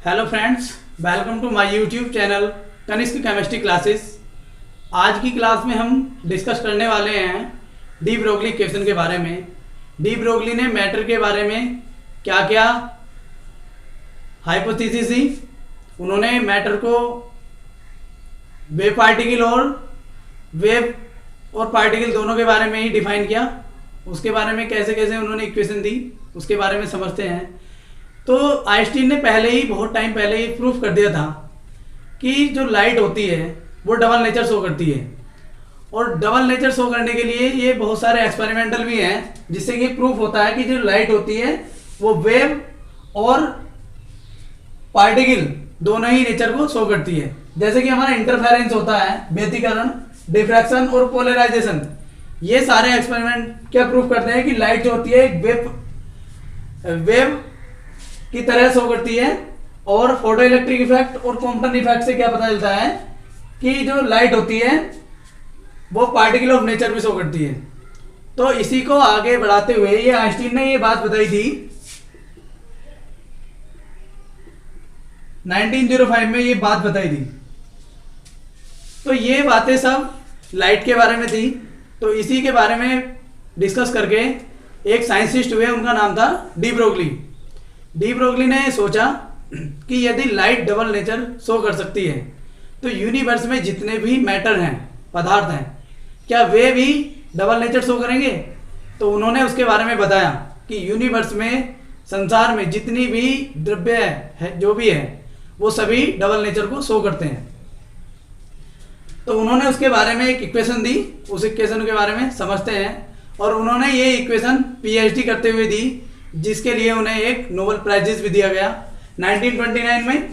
Hello friends, welcome to my YouTube channel Kanishk chemistry classes. आज की class में हम डिस्कस करने वाले हैं डी ब्रोगली इक्वेशन के बारे में। डी ब्रोगली ने मैटर के बारे में क्या क्या हाइपोथेसिस दी। उन्होंने मैटर को वेव पार्टिकल और पार्टिकल दोनों के बारे में ही डिफाइन किया। उसके बारे में कैसे कैसे उन्होंने इक्वेशन दी उसके बारे में समझते हैं। तो आइंस्टीन ने पहले ही बहुत टाइम पहले ही प्रूफ कर दिया था कि जो लाइट होती है वो डबल नेचर शो करती है, और डबल नेचर शो करने के लिए ये बहुत सारे एक्सपेरिमेंटल भी हैं जिससे ये प्रूफ होता है कि जो लाइट होती है वो वेव और पार्टिकल दोनों ही नेचर को शो करती है। जैसे कि हमारा इंटरफेरेंस होता है, व्यतिकरण, डिफ्रैक्शन और पोलराइजेशन। ये सारे एक्सपेरिमेंट क्या प्रूफ करते हैं कि लाइट जो होती है एक वेव की तरह शो करती है। और फोटो इलेक्ट्रिक इफेक्ट और कॉम्पटन इफेक्ट से क्या पता चलता है कि जो लाइट होती है वो पार्टिकल ऑफ नेचर भी शो करती है। तो इसी को आगे बढ़ाते हुए ये आइंस्टीन ने ये बात बताई थी 1905 में, ये बात बताई थी। तो ये बातें सब लाइट के बारे में थी। तो इसी के बारे में डिस्कस करके एक साइंटिस्ट हुए, उनका नाम था डी ब्रोगली। डी ब्रोगली ने सोचा कि यदि लाइट डबल नेचर शो कर सकती है तो यूनिवर्स में जितने भी मैटर हैं, पदार्थ हैं, क्या वे भी डबल नेचर शो करेंगे? तो उन्होंने उसके बारे में बताया कि यूनिवर्स में, संसार में जितनी भी द्रव्य है जो भी है वो सभी डबल नेचर को शो करते हैं। तो उन्होंने उसके बारे में एक इक्वेशन दी। उस इक्वेशन के बारे में समझते हैं। और उन्होंने ये इक्वेशन पीएचडी करते हुए दी, जिसके लिए उन्हें एक नोबेल प्राइज भी दिया गया 1929 में,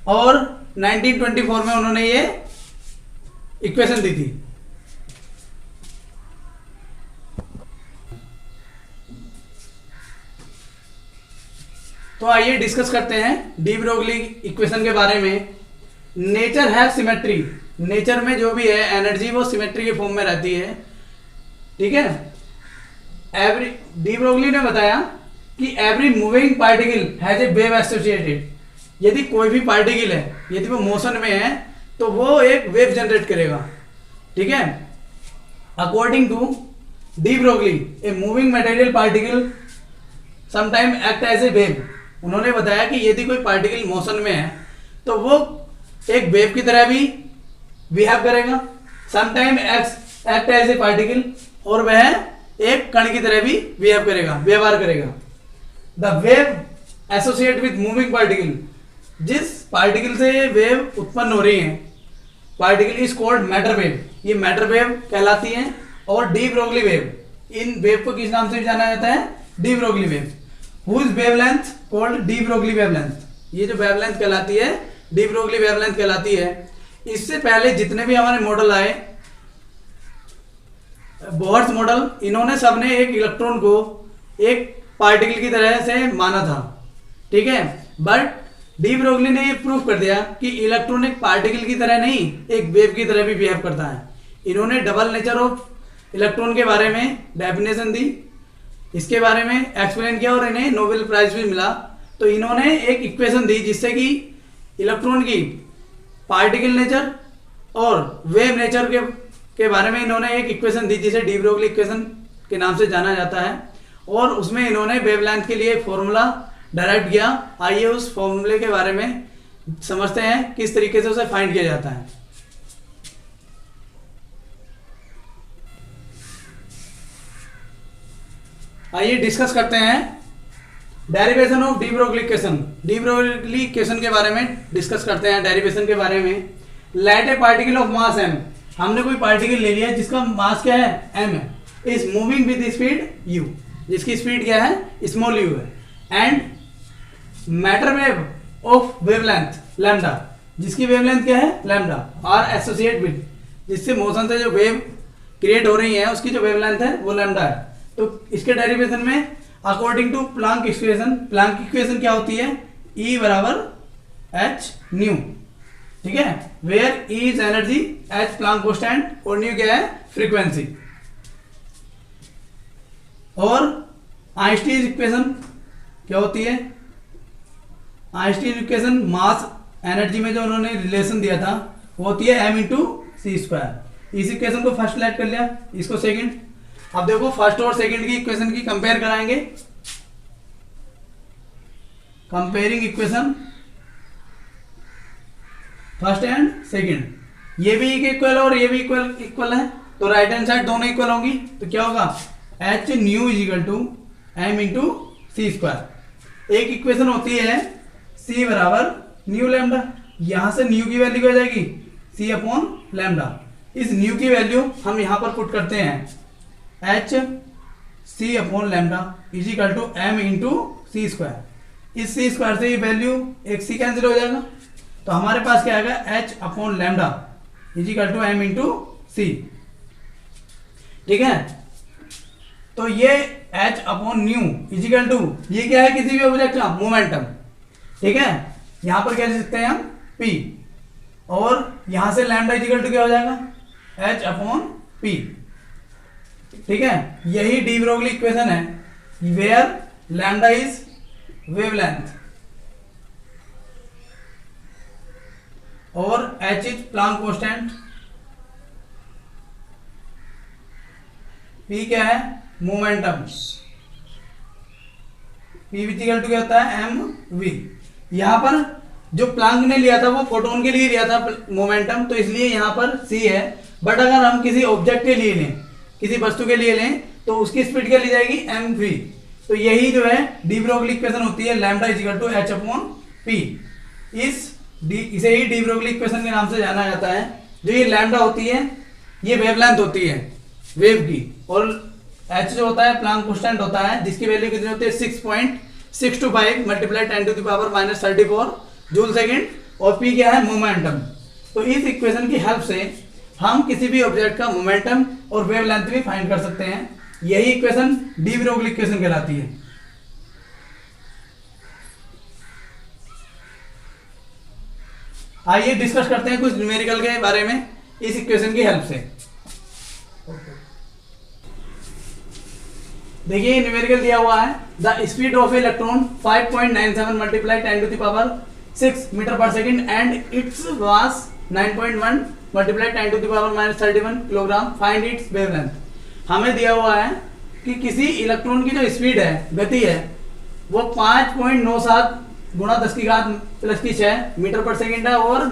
और 1924 में उन्होंने ये इक्वेशन दी थी। तो आइए डिस्कस करते हैं डी ब्रोगली इक्वेशन के बारे में। नेचर है सिमेट्री। नेचर में जो भी है एनर्जी वो सिमेट्री के फॉर्म में रहती है, ठीक है। डी ब्रोगली ने बताया कि every moving particle has a wave associated. यदि कोई भी पार्टिकल है, यदि वो मोशन में है तो वो एक वेव जनरेट करेगा, ठीक है। According to de Broglie a moving material particle sometime act as a wave. उन्होंने बताया कि यदि कोई पार्टिकल मोशन में है तो वो एक वेव की तरह भी बिहेव करेगा, sometime act as a particle, और वह एक कण की तरह भी बिहेव करेगा, व्यवहार करेगा। The wave associate with moving particle. जिस पार्टिकल से वेव उत्पन्न हो रही है, particle is called matter wave. ये मैटर वेव कहलाती है। और डी ब्रोगली वेव, इन वेव को किस नाम से जाना जाता है? De Broglie wave. Whose wavelength called de Broglie wavelength. ये जो वेवलेंथ कहलाती है डी ब्रोगली वेवलेंथ कहलाती है। इससे पहले जितने भी हमारे मॉडल आए, बोहर्स मॉडल, इन्होंने सबने एक इलेक्ट्रॉन को एक पार्टिकल की तरह से माना था, ठीक है। बट डी ब्रोगली ने ये प्रूफ कर दिया कि इलेक्ट्रॉन एक पार्टिकल की तरह नहीं, एक वेव की तरह भी बिहेव करता है। इन्होंने डबल नेचर ऑफ इलेक्ट्रॉन के बारे में डेफिनेशन दी, इसके बारे में एक्सप्लेन किया, और इन्हें नोबेल प्राइज भी मिला। तो इन्होंने एक इक्वेशन दी जिससे कि इलेक्ट्रॉन की पार्टिकल नेचर और वेव नेचर के बारे में इन्होंने एक इक्वेशन दी जिसे डी ब्रोगली इक्वेशन के नाम से जाना जाता है। और उसमें इन्होंने वेवलेंथ के लिए फॉर्मूला डायरेक्ट किया। आइए उस फॉर्मूले के बारे में समझते हैं किस तरीके से उसे फाइंड किया जाता है। आइए डिस्कस करते हैं derivation of D Broglie equation. D Broglie equation के बारे में डिस्कस करते हैं, डेरिवेशन के बारे में। Let a particle of mass m। हमने कोई पार्टिकल ले लिया जिसका मास क्या है? m है। Is moving with speed u, जिसकी स्पीड क्या है? स्मॉल u है। And matter wave of wavelength lambda, जिसकी वेवलेंथ क्या है? लैम्डा। आर एसोसिएट विद, जिससे मोशन से जो वेव क्रिएट हो रही है उसकी जो वेवलेंथ है वो लैम्डा है। तो इसके डेरिवेशन में according to Planck equation, Planck equation क्या होती है? E बराबर एच न्यू, ठीक है। Where E is energy, h Planck constant, और न्यू क्या है? फ्रीक्वेंसी। और आइंस्टीन इक्वेशन क्या होती है? आइंस्टीन इक्वेशन मास एनर्जी में जो उन्होंने रिलेशन दिया था वो होती है m इंटू सी स्क्वायर। इस इक्वेशन को फर्स्ट लेट कर लिया, इसको सेकंड। अब देखो फर्स्ट और सेकंड की इक्वेशन की कंपेयर कराएंगे, comparing equation first and second. ये भी इक्वल और ये भी इक्वल है, तो राइट हैंड साइड दोनों इक्वल होंगी, तो क्या होगा h nu is equal to M into c square. एक इक्वेशन होती है सी बराबर न्यू लैम्डा, यहां से न्यू की वैल्यू क्या हो जाएगी सी अपॉन लैम्डा। इस न्यू की वैल्यू हम यहां पर पुट करते हैं h c upon lambda is equal to M into c square. इस सी स्क्वायर से ये वैल्यू एक सी कैंसिल हो जाएगा, तो हमारे पास क्या आएगा H upon lambda is equal to M into C. ठीक है, तो ये H upon nu is equal to ये क्या है किसी भी ऑब्जेक्ट का मोमेंटम। ठीक है, यहां पर क्या लिख सकते हैं हम पी, और यहां से लैम्डा इज इक्वल टू क्या हो जाएगा एच अपॉन पी। ठीक है, यही डी ब्रोगली इक्वेशन है वेयर लैम्डा इज वेवलेंथ और h is Planck constant, p क्या है मोमेंटम, p इक्वल टू क्या होता है mv। यहां पर जो प्लांक ने लिया था वो फोटोन के लिए लिया था मोमेंटम, तो इसलिए यहां पर c है। बट अगर हम किसी ऑब्जेक्ट के लिए लें, किसी वस्तु के लिए लें, तो उसकी स्पीड क्या ली जाएगी mv। तो यही जो है डी ब्रोगली इक्वेशन होती है lambda is equal to h upon p। इसे ही डी ब्रोगली इक्वेशन के नाम से जाना जाता है। जो ये लैम्डा होती है ये वेवलेंथ होती है वेव की, और h जो होता है प्लांक कांस्टेंट होता है जिसकी वैल्यू कितनी होती है 6.625 multiply 10 to the power -34 joule second, और p क्या है मोमेंटम। तो इस इक्वेशन की हेल्प से हम किसी भी ऑब्जेक्ट का मोमेंटम और वेवलेंथ भी फाइंड कर सकते हैं। यही इक्वेशन डी ब्रोगली इक्वेशन कहलाती है। आइए डिस्कस करते हैं कुछ न्यूमेरिकल के बारे में इस इक्वेशन की हेल्प से। देखिए न्यूमेरिकल दिया हुआ है the speed of electron 5.97 multiply 10 to the power 6 metre पर second and its mass 9.1 multiply 10 to the power -31 kilogram, find its wavelength. हमें दिया हुआ है कि किसी इलेक्ट्रॉन की जो स्पीड है, गति है, वो 5.97 गुणा 10 की घात +6 मीटर पर सेकंड है, और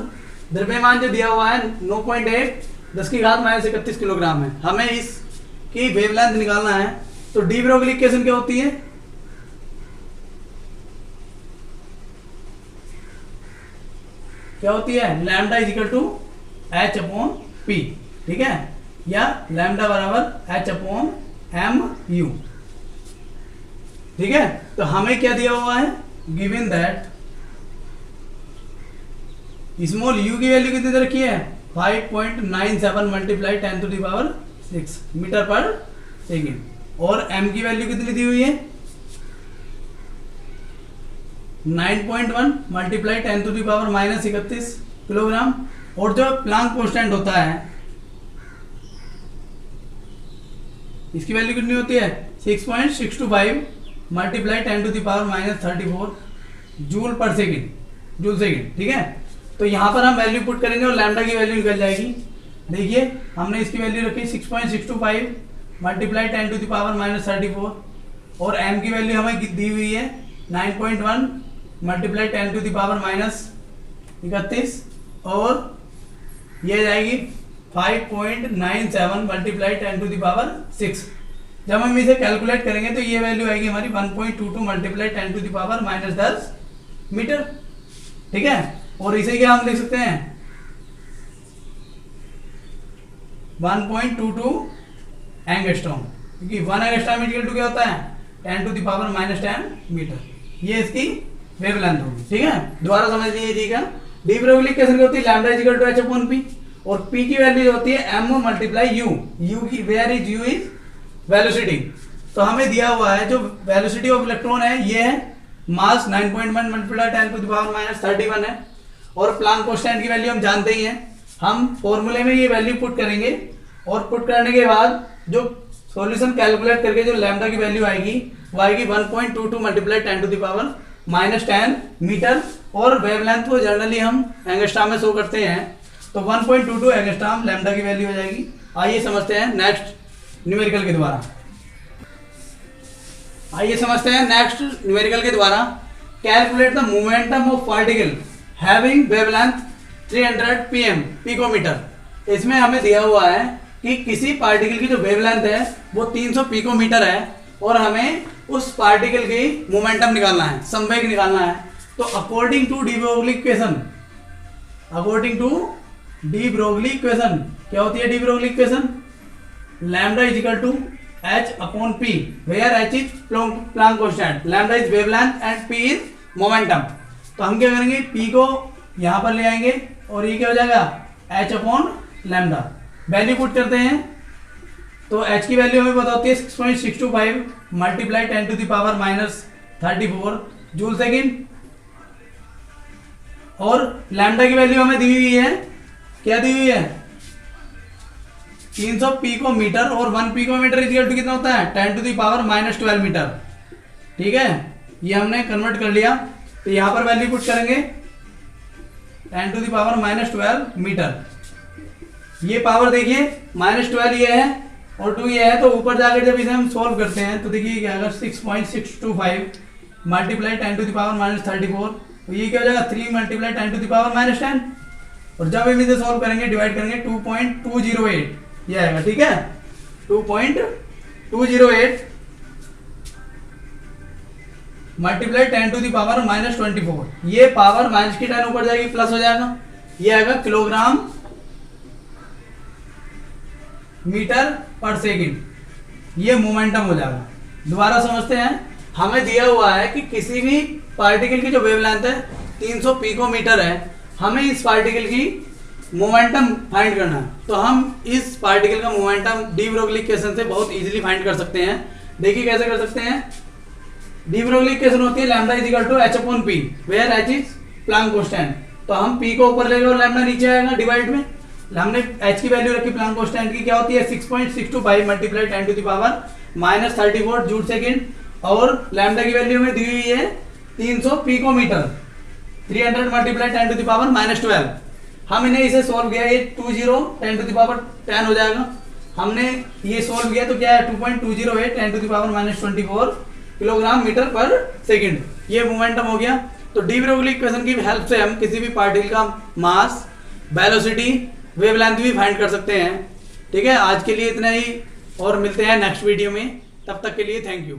द्रव्यमान जो दिया हुआ है 9.8 10 की घात -31 किलोग्राम है। हमें इसकी वेवलेंथ निकालना है, तो डी ब्रोगली इक्वेशन क्या होती है lambda is equal to h upon p. ठीक है, या लैम्डा बराबर एच अपॉन एम यू। ठीक है, तो हमें क्या दिया हुआ है गिवन दैट स्मॉल u की वैल्यू कितनी दे रखी है 5.97 multiply 10 to the power 6 metre पर सेकेंड, और m की वैल्यू कितनी दी हुई है 9.1 multiply 10 to the power -31 kilogram, और जो प्लांक कांस्टेंट होता है इसकी वैल्यू कितनी होती है 6.625 multiply 10 to the power -34 joule पर सेकेंड, जूल सेकेंड। ठीक है, तो यहां पर हम वैल्यू पुट करेंगे और लैम्डा की वैल्यू निकल जाएगी। देखिए हमने इसकी वैल्यू रखी 6.625 मल्टीप्लाई 10 टू द पावर -34, और m की वैल्यू हमें दी हुई है 9.1 मल्टीप्लाई 10 टू द पावर -31, और ये जाएगी 5.97 मल्टीप्लाई 10 टू द पावर 6। जब हम इसे कैलकुलेट करेंगे तो ये वैल्यू आएगी हमारी 1.22 multiply 10 to the power -10 metre. ठीक है, और इसे क्या हम लिख सकते हैं 1.22 एंगस्ट्रॉम, क्योंकि 1 एंगस्ट्रॉम इक्वल टू क्या होता है 10 टू द पावर -10 मीटर। ये इसकी वेवलेंथ होगी। ठीक है, दोबारा समझ लीजिएगा डी ब्रोगली इक्वेशन क्या होती है lambda equal to h upon p, और p की वैल्यू होती है m मल्टीप्लाई u। u की where is u is velocity. तो हमें दिया हुआ है जो वेलोसिटी ऑफ इलेक्ट्रॉन है ये है मास 9.1 मल्टीप्लाई 10 टू द पावर -31 है, और प्लांक कांस्टेंट की वैल्यू हम जानते ही हैं। हम फॉर्मूले में ये वैल्यू पुट करेंगे, और पुट करने के बाद जो सॉल्यूशन कैलकुलेट करके जो लैम्डा की वैल्यू आएगी वो आएगी 1.22 multiply 10 to the power -10 metre, और वेवलेंथ को जनरली हम एंगस्ट्रॉम में शो करते हैं, तो 1.22 एंगस्ट्रॉम लैम्डा की वैल्यू हो जाएगी। आइए समझते हैं नेक्स्ट न्यूमेरिकल के द्वारा। आइए समझते हैं नेक्स्ट न्यूमेरिकल के द्वारा। Calculate the momentum of particle having wavelength 300 pm picometre. इसमें हमें दिया हुआ है कि किसी पार्टिकल की जो वेवलेंथ है वो 300 पिकोमीटर है, और हमें उस पार्टिकल की मोमेंटम निकालना है, संवेग निकालना है। तो according to de Broglie equation, according to de Broglie equation, क्या होती है de Broglie equation? Lambda is equal to h upon p, where h is Planck constant, lambda is wavelength and p is momentum. तो हम क्या करेंगे, p को यहां पर ले आएंगे और ये क्या हो जाएगा h upon lambda. Value put करते हैं, तो h की वैल्यू हमें पता होती है 6.625 multiply 10 to the power -34 joule second, और लैम्डा की वैल्यू हमें दी हुई है, क्या दी हुई है 300 पिकोमीटर, और 1 पिकोमीटर इक्वल टू कितना होता है 10 टू द पावर -12 मीटर। ठीक है, ये हमने कन्वर्ट कर लिया, तो यहां पर वैल्यू पुट करेंगे 10 टू द पावर -12 मीटर। ये पावर देखिए -12 ये है और 2 ये है, तो ऊपर जाकर जब इसे हम सोल्व करते हैं तो देखिए क्या होगा 6.625 मल्टीप्लाई 10 टू द पावर -34, तो ये क्या हो जाएगा 3 मल्टीप्लाई 10 टू द पावर -10, और जब हम इसे सोल्व करेंगे डिवाइड करेंगे 2.208 ये आएगा। ठीक है, 2.208 मल्टीप्लाई 10 टू द पावर -24, ये पावर माइनस की 10 ऊपर जाएगी प्लस हो जाएगा, ये आएगा किलोग्राम मीटर पर सेकंड, ये मोमेंटम हो जाएगा। दोबारा समझते हैं, हमें दिया हुआ है कि किसी भी पार्टिकल की जो वेवलेंथ है 300 पिकोमीटर है, हमें इस पार्टिकल की मोमेंटम फाइंड करना है। तो हम इस पार्टिकल का मोमेंटम डी ब्रोगली इक्वेशन से बहुत इजीली फाइंड कर सकते हैं। देखिए कैसे कर सकते हैं, डी ब्रोगली इक्वेशन होती है lambda is equal to h upon p, where h is Planck constant. तो हम p को ऊपर लेंगे और लैम्डा नीचे आएगा डिवाइड में। हमने h की वैल्यू रखी प्लैंक कांस्टेंट की, क्या होती है 6.625 multiply 10 to the power -34 joule second, और लैम्डा की वैल्यू हमें दी हुई है 300 picometre, 300 multiply 10 to the power -12। हम इन्हें इसे सोल्व किया, ये 20 10 टू द पावर 10 हो जाएगा। हमने ये सोल्व किया तो क्या है 2.208 10 to the power -24 kilogram metre पर सेकंड, ये मोमेंटम हो गया। तो डी ब्रोगली इक्वेशन की हेल्प से हम किसी भी पार्टिकल का मास, वेलोसिटी, वेवलेंथ भी फाइंड कर सकते हैं। ठीक है, आज के लिए इतना ही, और मिलते हैं नेक्स्ट वीडियो में, तब तक के लिए थैंक यू।